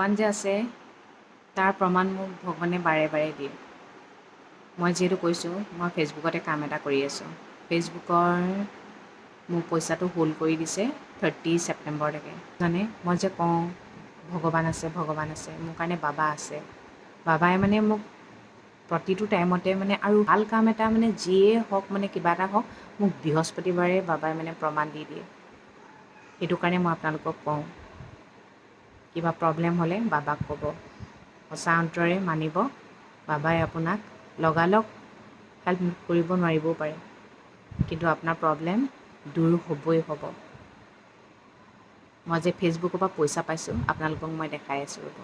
ভগৱান যে আছে তাৰ প্ৰমাণ মোক ভগৱানে বাৰে বাৰে দিয়ে। মই যিহেতু কৈছোঁ মই ফেচবুকতে কাম এটা কৰি আছোঁ। ফেচবুকৰ মোক পইচাটো হোল্ড কৰি দিছে 30 ছেপ্টেম্বৰলৈকে। মানে মই যে কওঁ ভগৱান আছে ভগৱান আছে, মোৰ কাৰণে বাবা আছে। বাবাই মানে মোক প্ৰতিটো টাইমতে মানে আৰু ভাল কাম এটা মানে যিয়ে হওক মানে কিবা এটা হওক মোক বৃহস্পতিবাৰে বাবাই মানে প্ৰমাণ দি দিয়ে। সেইটো কাৰণে মই আপোনালোকক কওঁ কিবা প্ৰব্লেম হ'লে বাবাক ক'ব, সঁচা অন্তৰে মানিব। বাবাই আপোনাক লগালগ হেল্প কৰিব নোৱাৰিবও পাৰে, কিন্তু আপোনাৰ প্ৰব্লেম দূৰ হ'বই হ'ব। মই যে ফেচবুকৰ পৰা পইচা পাইছোঁ আপোনালোকক মই দেখাই আছোঁ ৰ'ব।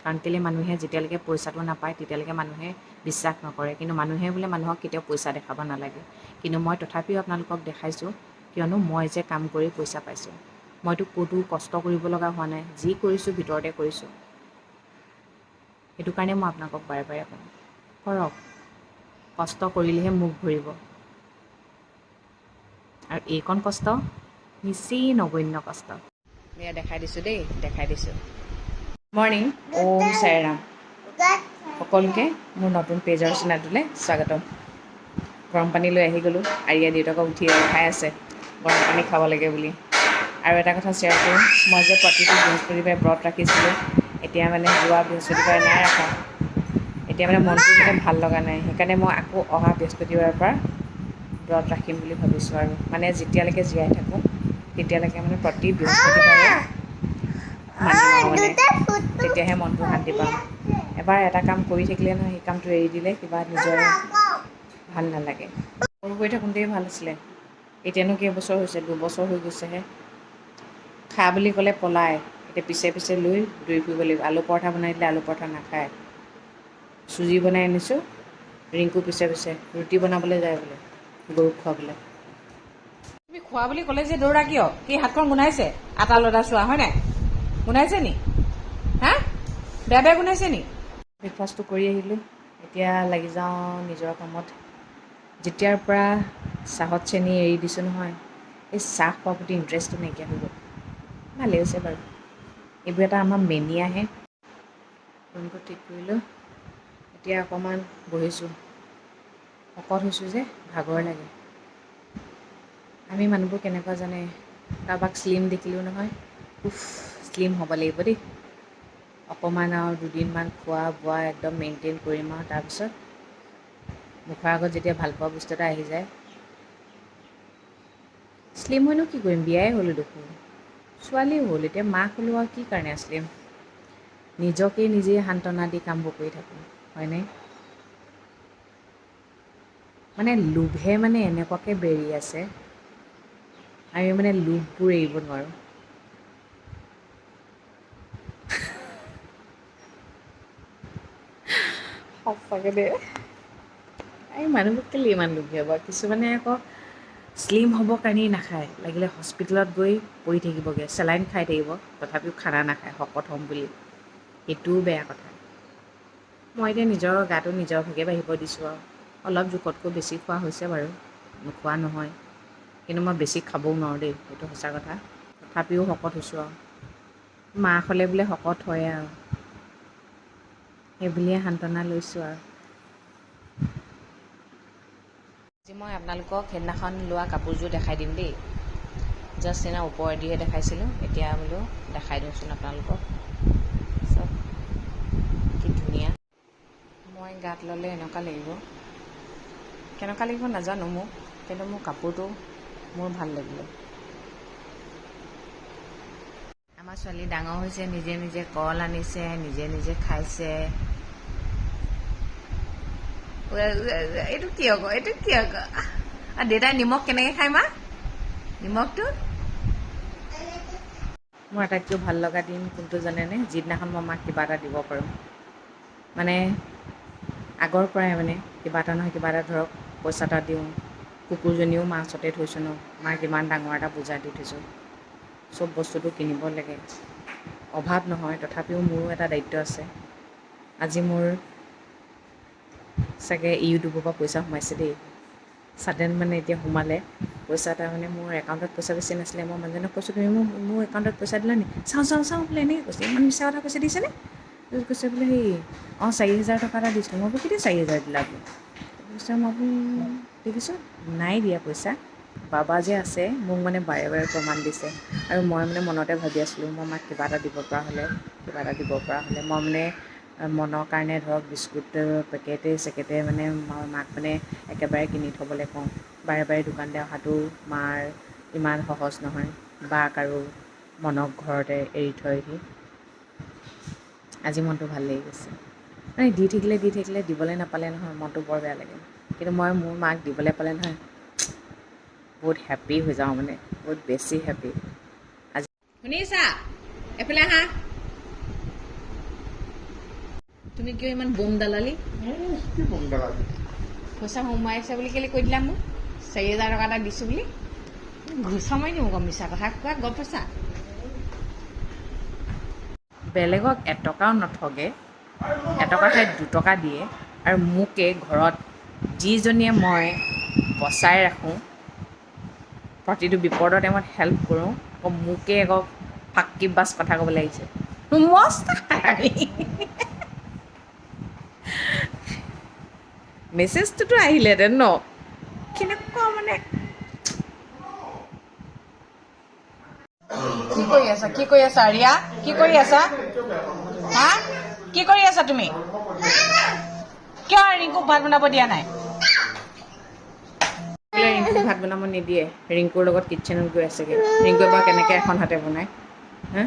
কাৰণ কেলৈ মানুহে যেতিয়ালৈকে পইচাটো নাপায় তেতিয়ালৈকে মানুহে বিশ্বাস নকৰে, কিন্তু মানুহে বোলে মানুহক কেতিয়াও পইচা দেখাব নালাগে। কিন্তু মই তথাপিও আপোনালোকক দেখাইছোঁ, কিয়নো মই যে কাম কৰি পইচা পাইছোঁ। মইতো ক'তো কষ্ট কৰিব লগা হোৱা নাই, যি কৰিছোঁ ভিতৰতে কৰিছোঁ। সেইটো কাৰণে মই আপোনালোকক বাৰে বাৰে কওঁ কৰক, কষ্ট কৰিলেহে মুখ ভৰিব। আৰু এইকণ কষ্ট নিচেই নগণ্য কষ্ট। এয়া দেখাই দিছোঁ দেই, দেখাই দিছোঁ। মৰ্ণিং, ওম চাইৰাম। সকলোকে মোৰ নতুন পেজৰ চেনেলটোলৈ স্বাগতম। গৰম পানী লৈ আহি গ'লোঁ, আৰিয়া দেউতাকক উঠাই আছে গৰম পানী খাব লাগে বুলি। আৰু এটা কথা শ্বেয়াৰ কৰোঁ, মই যে প্ৰতিটো বৃহস্পতিবাৰে ব্ৰত ৰাখিছিলোঁ, এতিয়া মানে যোৱা বৃহস্পতিবাৰে নাই ৰাখা। এতিয়া মানে মনটো মানে ভাল লগা নাই, সেইকাৰণে মই আকৌ অহা বৃহস্পতিবাৰৰ পৰা ব্ৰত ৰাখিম বুলি ভাবিছোঁ। আৰু মানে যেতিয়ালৈকে জীয়াই থাকোঁ তেতিয়ালৈকে মানে প্ৰতি বৃহস্পতিবাৰে মানিম আৰু মানে তেতিয়াহে মনটো শান্তি পাম। এবাৰ এটা কাম কৰি থাকিলে নহয় সেই কামটো এৰি দিলে কিবা নিজৰে ভাল নালাগে। সৰু হৈ থাকোঁতেই ভাল আছিলে, এতিয়ানো কেইবছৰ হৈছে, 2 বছৰ হৈ গৈছেহে। খা বুলি ক'লে পলায়, এতিয়া পিছে পিছে লৈ দৌৰি ফুৰিব লাগিব। আলু পৰঠা বনাই দিলে আলু পৰঠা নাখায়। চুজি বনাই আনিছোঁ, ৰিংকু পিছে পিছে ৰুটি বনাবলৈ যায় বোলে গৰুক খুৱাবলৈ। তুমি খোৱা বুলি ক'লে যে দৌৰা কিয়? কি হাতখন গোন্ধাইছে? আটা লদা চোৱা হয় নাই? গোন্ধাইছে নি? হা বেয়া বেয়া গোন্ধাইছে নি? ব্ৰেকফাষ্টটো কৰি আহিলোঁ, এতিয়া লাগি যাওঁ নিজৰ কামত। যেতিয়াৰ পৰা চাহত চেনি এৰি দিছোঁ নহয়, এই চাহ খোৱাৰ প্ৰতি ইণ্টাৰেষ্টটো নাইকিয়া হৈ গ'ল। ভালেই হৈছে বাৰু, এইবোৰ এটা আমাৰ মেনিয়াহে। ৰুমটো ঠিক কৰিলোঁ, এতিয়া অকণমান বহিছোঁ। শকত হৈছোঁ যে ভাগৰ লাগে। আমি মানুহবোৰ কেনেকুৱা জানে, কাৰোবাক শ্লিম দেখিলোঁ নহয়, উফ শ্লিম হ'ব লাগিব দেই, অকণমান আৰু দুদিনমান খোৱা বোৱা একদম মেইনটেইন কৰিম আৰু তাৰপিছত মুখৰ আগত যেতিয়া ভালপোৱা বস্তু এটা আহি যায়। শ্লিম হৈনো কি কৰিম, বিয়াই হ'লোঁ দেখোন, ছোৱালীও হ'ল, এতিয়া মাক হ'লোঁ আৰু কি কাৰণে শ্লিম। নিজকে নিজেই সান্তনা দি কামবোৰ কৰি থাকোঁ হয়নে? মানে লোভে মানে এনেকুৱাকৈ বেৰি আছে, আমি মানে লোভবোৰ এৰিব নোৱাৰোঁ। সঁচাকৈ দেই, এই মানুহবোৰ কেলৈ ইমান লোভীয়া বাৰু। কিছুমানে আকৌ শ্লিম হ'বৰ কাৰণেই নাখায়, লাগিলে হস্পিটেলত গৈ পৰি থাকিবগৈ, চেলাইন খাই থাকিব, তথাপিও খানা নাখায় শকত হ'ম বুলি। সেইটোও বেয়া কথা। মই এতিয়া নিজৰ গাটো নিজৰ ভাগে বাঢ়িব দিছোঁ আৰু অলপ জোখতকৈ বেছি খোৱা হৈছে বাৰু, নোখোৱা নহয়, কিন্তু মই বেছি খাবও নোৱাৰোঁ দেই, সেইটো সঁচা কথা। তথাপিও শকত হৈছোঁ আৰু মাক হ'লে বোলে শকত হয় আৰু সেইবুলিয়ে সান্তনা লৈছোঁ আৰু। আজি মই আপোনালোকক সেইদিনাখন লোৱা কাপোৰযোৰ দেখাই দিম দেই। জাষ্ট সেইদিনা ওপৰেদিহে দেখাইছিলোঁ, এতিয়া বোলো দেখাই দিওঁচোন আপোনালোকক। চব কি ধুনীয়া। মই গাত ল'লে এনেকুৱা লাগিব, কেনেকুৱা লাগিব নাজানো মোক, কিন্তু মোৰ কাপোৰটো মোৰ ভাল লাগিলে। আমাৰ ছোৱালী ডাঙৰ হৈছে, নিজে নিজে কল আনিছে, নিজে নিজে খাইছে। এইটো কি আকৌ, এইটো কি আকৌ, দেউতাই নিমখ কেনেকৈ খায় মা? নিমখটো মোৰ আটাইতকৈ ভাল লগা দিন কোনটো জানেনে? যিদিনাখন মই মাক কিবা এটা দিব পাৰোঁ। মানে আগৰ পৰাই মানে কিবা এটা নহয় কিবা এটা, ধৰক পইচা এটা দিওঁ, কুকুৰজনীও মাৰ ওচৰতে থৈছোঁ ন, মাক ইমান ডাঙৰ এটা বোজা দি থৈছোঁ, চব বস্তুটো কিনিব লাগে, অভাৱ নহয়, তথাপিও মোৰো এটা দায়িত্ব আছে। আজি মোৰ চাগে ইউটিউবৰ পৰা পইচা সোমাইছে দেই, ছাডেন মানে এতিয়া সোমালে পইচা এটা মানে মোৰ একাউণ্টত পইচা বেছি নাছিলে মই মানুহজনক কৈছোঁ তুমি মোৰ একাউণ্টত পইচা দিলা নি চাওঁ বোলে এনেকৈ কৈছে ইমান মিছা কথা কৈছে দিছেনে কৈছে বোলে সেই 4,000 টকা এটা দিছিলোঁ মই বোলো কেতিয়া 4,000 দিলা বোলো কৈছে মই বোলো দেখিছোঁ নাই দিয়া পইচা বাবা যে আছে মোক মানে বাৰে বাৰে প্ৰমাণ দিছে আৰু মই মানে মনতে ভাবি আছিলোঁ মই মাক কিবা এটা দিব পৰা হ'লে মই মানে মনৰ কাৰণে ধৰক বিস্কুট পেকেটে মানে মাক মানে একেবাৰে কিনি থ'বলৈ কওঁ বাৰে বাৰে দোকানলৈ অহাটো মাৰ ইমান সহজ নহয় বাক আৰু মনক ঘৰতে এৰি থৈহি আজি মনটো ভাল লাগি গৈছে মানে দি থাকিলে দিবলৈ নাপালে নহয় মনটো বৰ বেয়া লাগে কিন্তু মই মোৰ মাক দিবলৈ পালে নহয় বহুত হেপ্পী হৈ যাওঁ মানে বহুত বেছি হেপ্পী আজি শুনিছা এফালে আহা তুমি কিয় ইমান বোম দালালি পইচা সোমাই আছে বুলি কেলৈ কৈ দিলা মোক 4,000 টকা এটা দিছোঁ বুলি গুচা মাৰি দিওঁ গম মিছা কথা কোৱা গম পাইছা বেলেগক এটকাও নঠগে এটকা ঠাইত 2 টকা দিয়ে আৰু মোকে ঘৰত যিজনীয়ে মই বচাই ৰাখোঁ প্ৰতিটো বিপদৰ টাইমত হেল্প কৰোঁ আকৌ মোকে আকৌ ফাক্কি বাছ কথা ক'ব লাগিছে মস্ত মেছেজটোতো আহিলেহেঁতেন ন কেনেকুৱা মানে কি কৰি আছা ৰিয়া কি কৰি আছা হা কি কৰি আছা তুমি কিয় ৰিংকুক ভাত বনাব দিয়া নাই ৰিংকুক ভাত বনাব নিদিয়ে ৰিংকুৰ লগত কিটচেনত গৈ আছেগৈ ৰিংকুৱে বাৰু কেনেকৈ এখন হাতে বনায় হা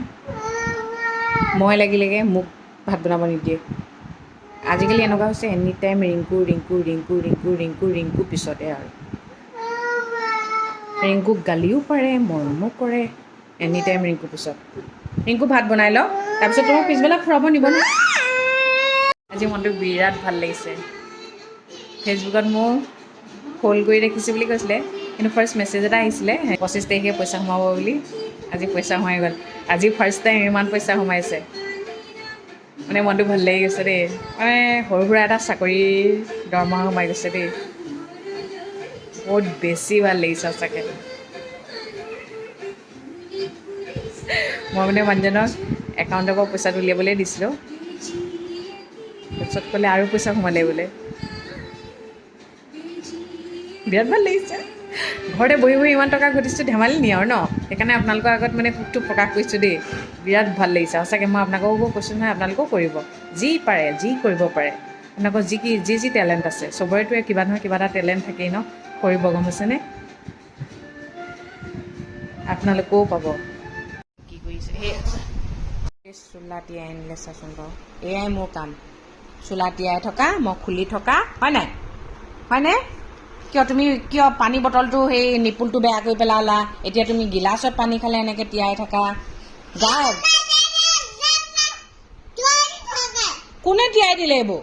মই লাগিলেগে মোক ভাত বনাব নিদিয়ে আজিকালি এনেকুৱা হৈছে এনি টাইম ৰিংকু পিছতে আৰু ৰিংকুক গালিও পাৰে মৰমো কৰে এনি টাইম ৰিংকু পিছত ৰিংকু ভাত বনাই লওঁ তাৰপিছত তোমাক পিছবেলা ফুৰাব নিব ন আজি মনটো বিৰাট ভাল লাগিছে ফেচবুকত মোৰ ফ'ল কৰি ৰাখিছোঁ বুলি কৈছিলে কিন্তু ফাৰ্ষ্ট মেছেজ এটা আহিছিলে 25 তাৰিখে পইচা সোমাব বুলি আজি পইচা সোমাই গ'ল আজি ফাৰ্ষ্ট টাইম ইমান পইচা সোমাইছে মানে মনটো ভাল লাগি গৈছে দেই মানে সৰু সুৰা এটা চাকৰি দৰমহা সোমাই গৈছে দেই বহুত বেছি ভাল লাগিছে সঁচাকৈ মই মানে মানুহজনক একাউণ্টৰ পৰা পইচাটো উলিয়াবলৈ দিছিলোঁ তাৰপিছত ক'লে আৰু পইচা সোমালে বোলে বিৰাট ভাল লাগিছে ঘৰতে বহি ইমান টকা ঘটিছোঁ ধেমালি নি আৰু ন সেইকাৰণে আপোনালোকৰ আগত মানে সুখটো প্ৰকাশ কৰিছোঁ দেই বিৰাট ভাল লাগিছে সঁচাকৈ মই আপোনালোককো কৈছোঁ নহয় আপোনালোকেও কৰিব যি পাৰে যি কৰিব পাৰে আপোনালোকৰ যি টেলেণ্ট আছে চবৰেতো কিবা নহয় কিবা এটা টেলেণ্ট থাকেই ন কৰিব গম পাইছেনে আপোনালোকেও পাব কি কৰিছে সেই চোলা তিয়াই আনিলে চাচোন বাৰু এয়াই মোৰ কাম চোলা তিয়াই থকা মই খুলি থকা হয়নে কিয় পানী বটলটো সেই নিপুলটো বেয়া কৰি পেলালা এতিয়া তুমি গিলাচত পানী খালে এনেকৈ তিয়াই থাকা গা কোনে তিয়াই দিলে এইবোৰ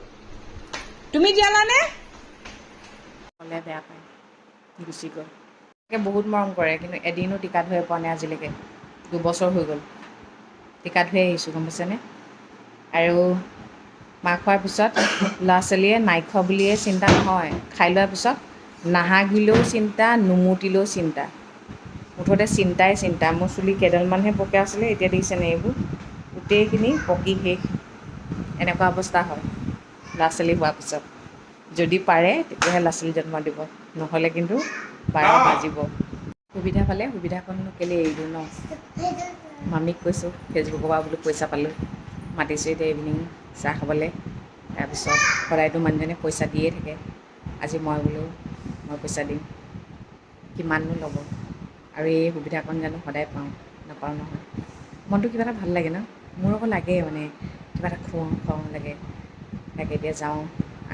তুমি তিয়ালানে ক'লে বেয়া পায় গুচি গ'ল বহুত মৰম কৰে কিন্তু এদিনো টিকা ধুই পোৱা নাই আজিলৈকে 2 বছৰ হৈ গ'ল টিকা ধুই আহিছোঁ গম পাইছেনে আৰু মাক খোৱাৰ পিছত ল'ৰা ছোৱালীয়ে নাই খোৱা বুলিয়ে চিন্তা নহয় খাই লোৱাৰ পিছত নাহাগিলেও চিন্তা নুমুতিলেও চিন্তা মুঠতে চিন্তা মোৰ চুলি কেইডালমানহে পকা আছিলে এতিয়া দেখিছেনে এইবোৰ গোটেইখিনি পকি শেষ এনেকুৱা অৱস্থা হয় ল'ৰা ছোৱালী হোৱাৰ পিছত যদি পাৰে তেতিয়াহে ল'ৰা ছোৱালী জন্ম দিব নহ'লে কিন্তু 12 বাজিব সুবিধা পালে সুবিধাকণনো কেলৈ এৰিলোঁ ন মামীক কৈছোঁ ফেচবুকৰ পৰা বোলো পইচা পালোঁ মাতিছোঁ এতিয়া ইভিনিং চাহ খাবলৈ তাৰপিছত সদায়তো মানুহজনে পইচা দিয়ে থাকে আজি মই বোলো মই পইচা দিম কিমাননো ল'ব আৰু এই সুবিধাকণ জানো সদায় নাপাওঁ নহয় মনটো কিবা এটা ভাল লাগে ন মোৰ আকৌ লাগে মানে কিবা এটা খুৱাওঁ লাগে তাকে এতিয়া যাওঁ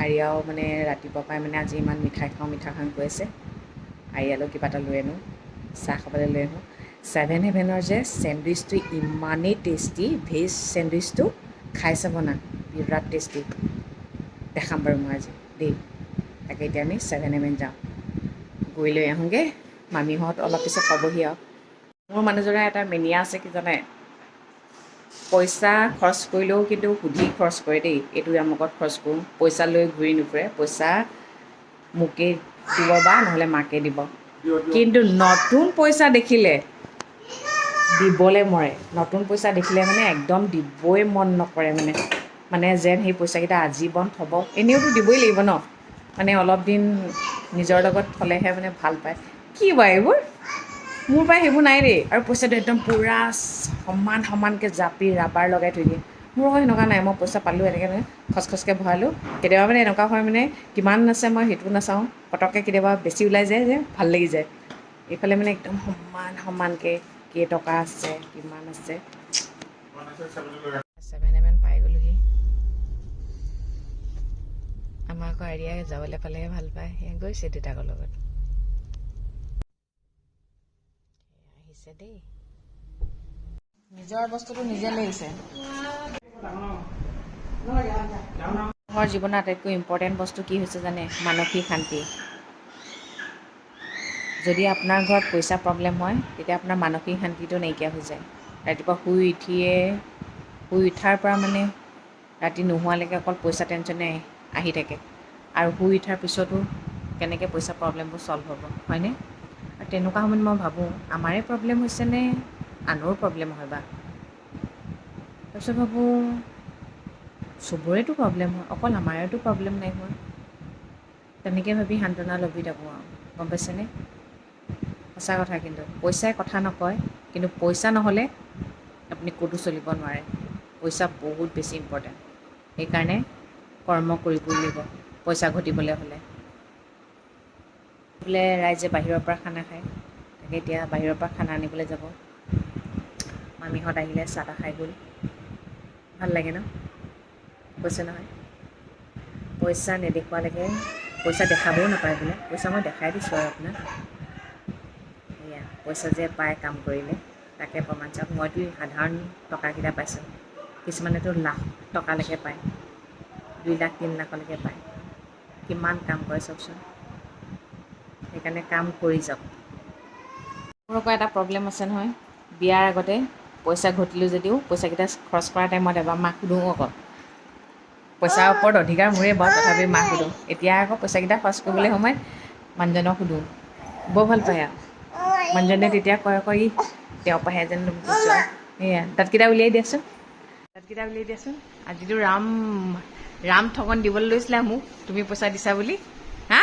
আৰিয়াও মানে ৰাতিপুৱা পৰাই মানে আজি ইমান মিঠাই খাওঁ কৈ আছে আৰিয়ালৈ কিবা এটা লৈ আনো চাহ খাবলৈ লৈ আনো 7 হেভেনৰ যে চেণ্ডউইচটো ইমানেই টেষ্টি ভেজ চেণ্ডউইচটো খাই চাব না বিৰাট টেষ্টি দেখাম বাৰু মই আজি দেই তাকে এতিয়া আমি 7 হেভেন যাওঁ গৈ লৈ আহোঁগৈ মামীহঁত অলপ পিছত পাবহি আৰু মোৰ মানুহজনৰ এটা মেনিয়া আছে কি জানে পইচা খৰচ কৰিলেও কিন্তু সুধি খৰচ কৰে দেই এইটো আমুকত খৰচ কৰোঁ পইচা লৈ ঘূৰি নুফুৰে পইচা মোকে দিব বা নহ'লে মাকে দিব, কিন্তু নতুন পইচা দেখিলে দিবলৈ মৰে। নতুন পইচা দেখিলে মানে একদম দিবই মন নকৰে, মানে যেন সেই পইচাকেইটা আজীৱন থ'ব। এনেওতো দিবই লাগিব ন, মানে অলপ দিন নিজৰ লগত থ'লেহে মানে ভাল পায়। কি বা এইবোৰ, মোৰ পৰা সেইবোৰ নাই দেই। আৰু পইচাটো একদম পূৰা সমানকৈ জাপি ৰাবাৰ লগাই থৈ দিয়ে। মোৰ আকৌ সেনেকুৱা নাই। মই পইচা পালোঁ এনেকৈ মানে খচখচকৈ ভৰালোঁ। কেতিয়াবা মানে এনেকুৱা হয়, মানে কিমান আছে মই সেইটো নাচাওঁ, পটককৈ কেতিয়াবা বেছি ওলাই যায় যে ভাল লাগি যায়। এইফালে মানে একদম সমানকৈ কেইটকা আছে, কিমান আছে। 7 পাই গ'লোহি। আমাৰ আকৌ আৰিয়াই যাবলৈ পালেহে ভাল পায়, সেই গৈছে দেউতাকৰ লগত। আহিছে দেই, নিজৰ বস্তুটো নিজে লৈ আহিছে। মোৰ জীৱনৰ আটাইতকৈ ইম্পৰ্টেণ্ট বস্তু কি হৈছে জানে? মানসিক শান্তি। যদি আপোনাৰ ঘৰত পইচা প্ৰব্লেম হয়, তেতিয়া আপোনাৰ মানসিক শান্তিটো নাইকিয়া হৈ যায়। ৰাতিপুৱা শুই উঠাৰ পৰা মানে ৰাতি নোহোৱালৈকে অকল পইচা টেনশ্যনে আহি থাকে। আৰু শুই উঠাৰ পিছতো কেনেকৈ পইচা প্ৰব্লেমবোৰ ছল্ভ হ'ব, হয়নে? আৰু তেনেকুৱা সময়ত মই ভাবোঁ, আমাৰে প্ৰব্লেম হৈছেনে আনৰো প্ৰব্লেম হয় বা। তাৰপিছত ভাবোঁ, চবৰেতো প্ৰব্লেম হয়, অকল আমাৰেতো প্ৰব্লেম নাই হোৱা। তেনেকৈ ভাবি সান্তনা লভি থাকোঁ আৰু, গম পাইছেনে? সঁচা কথা। কিন্তু পইচাই কথা নকয়, কিন্তু পইচা নহ'লে আপুনি ক'তো চলিব নোৱাৰে। পইচা বহুত বেছি ইম্পৰ্টেণ্ট। সেইকাৰণে কৰ্ম কৰিবই লাগিব পইচা ঘটিবলৈ হ'লে। বোলে ৰাইজে বাহিৰৰ পৰা খানা খায়, তাকে এতিয়া বাহিৰৰ পৰা খানা আনিবলৈ যাব। মামীহঁত আহিলে চাহ তাহ খাই গ'ল, ভাল লাগে ন? কৈছে নহয়, পইচা নেদেখুৱালৈকে, পইচা দেখাবও নাপায় বোলে। পইচা মই দেখাই দিছোঁ আৰু আপোনাক। এয়া পইচা যে পায় কাম কৰিলে, তাকে প্ৰমাণ চাওক। মইতো সাধাৰণ টকাকেইটা পাইছোঁ, কিছুমানেতো লাখ টকালৈকে পায়, 2 লাখ 3 লাখলৈকে পায়। কিমান কাম কৰে চাওকচোন। সেইকাৰণে কাম কৰি যাওক। মোৰ আকৌ এটা প্ৰব্লেম আছে নহয়, বিয়াৰ আগতে পইচা ঘটিলোঁ যদিও পইচাকেইটা খৰচ কৰা টাইমত এবাৰ মাক সোধোঁ আকৌ। পইচাৰ ওপৰত অধিকাৰ মোৰে বাৰু, তথাপিও মাক সোধোঁ। এতিয়া আকৌ পইচাকেইটা খৰচ কৰিবলৈ সময়ত মানুহজনক সোধোঁ, বৰ ভাল পায় আৰু। মানুহজনে তেতিয়া কয় আকৌ, ই তেওঁৰ পৰাহে যেন কৈছোঁ। এয়া দাঁতকেইটা উলিয়াই দিয়াচোন, আজিতো ৰাম ঠগন দিবলৈ লৈছিলা মোক, তুমি পইচা দিছা বুলি। হা,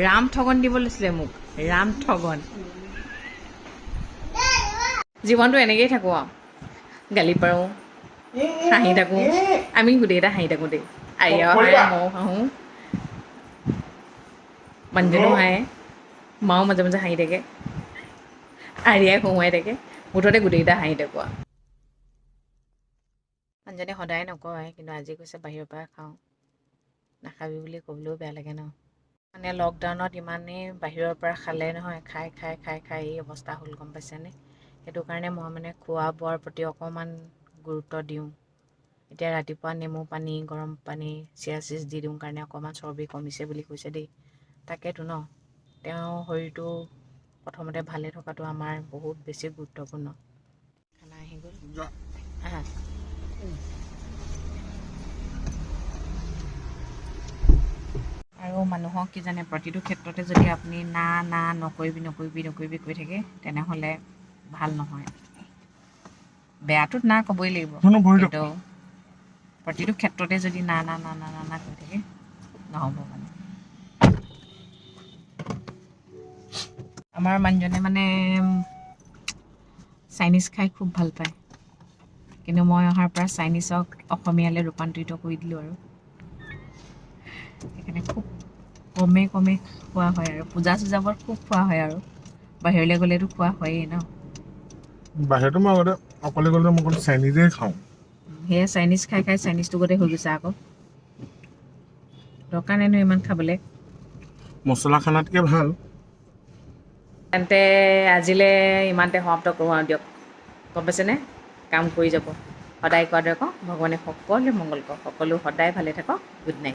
ৰাম ঠগন দিব লৈছিলে মোক, ৰাম ঠগন। জীৱনটো এনেকৈয়ে থাকোঁ আৰু, গালি পাৰোঁ, হাঁহি থাকোঁ। আমি গোটেইকেইটা হাঁহি থাকোঁ দেই, আৰিয়াও হাঁহে, ময়ো হাঁহোঁ, মানুহজনেও হাঁহে, মাও মাজে মাজে হাঁহি থাকে, আৰিয়াই হঁহুৱাই থাকে। মুঠতে গোটেইকেইটা হাঁহি থাকোঁ আৰু। মানুহজনে সদায় নকয়, কিন্তু আজি কৈছে বাহিৰৰ পৰা খাওঁ। নাখাবি বুলি ক'বলৈও বেয়া লাগে ন। মানে লকডাউনত ইমানেই বাহিৰৰ পৰা খালে নহয়, খাই এই অৱস্থা হ'ল, গম পাইছেনে? সেইটো কাৰণে মই মানে খোৱা বোৱাৰ প্ৰতি অকণমান গুৰুত্ব দিওঁ। এতিয়া ৰাতিপুৱা নেমু পানী, গৰম পানী, চিয়া চিজ দি দিওঁ কাৰণে অকণমান চৰ্বি কমিছে বুলি কৈছে দেই। তাকেতো ন, তেওঁৰ শৰীৰটো প্ৰথমতে ভালে থকাটো আমাৰ বহুত বেছি গুৰুত্বপূৰ্ণ। খানা আহি গ'ল। আৰু মানুহক কি জানে, প্ৰতিটো ক্ষেত্ৰতে যদি আপুনি না নকৰিবি কৈ থাকে, তেনেহ'লে ভাল নহয়। বেয়াটোত না ক'বই লাগিব, কিন্তু প্ৰতিটো ক্ষেত্ৰতে যদি না কৈ থাকে, নহ'ব মানে। আমাৰ মানুহজনে মানে চাইনিজ খাই খুব ভাল পায়, কিন্তু মই অহাৰ পৰা চাইনিজক অসমীয়ালৈ ৰূপান্তৰিত কৰি দিলোঁ আৰু। সেইকাৰণে খুব কমে খোৱা হয় আৰু, পূজা চূজাবোৰত খুব খোৱা হয় আৰু। বাহিৰলৈ গ'লেতো খোৱা হয়েই ন। বাহিৰতো মই আগতে অকলে গ'লে মই অকল চাইনিজেই খাওঁ। সেয়া চাইনিজ খাই চাইনিজটো গোটেই হৈ গৈছে আকৌ। দৰকাৰ নাইনো ইমান খাবলৈ। মছলা খানাতকৈ ভাল। তেন্তে আজিলৈ ইমানতে সমাপ্ত কৰোঁ আৰু দিয়ক, গম পাইছেনে? কাম কৰি যাব, সদায় কোৱাৰ দৰে কওঁ, ভগৱানে সকলোৱে মংগল কৰক, সকলো সদায় ভালে থাকক। Good night.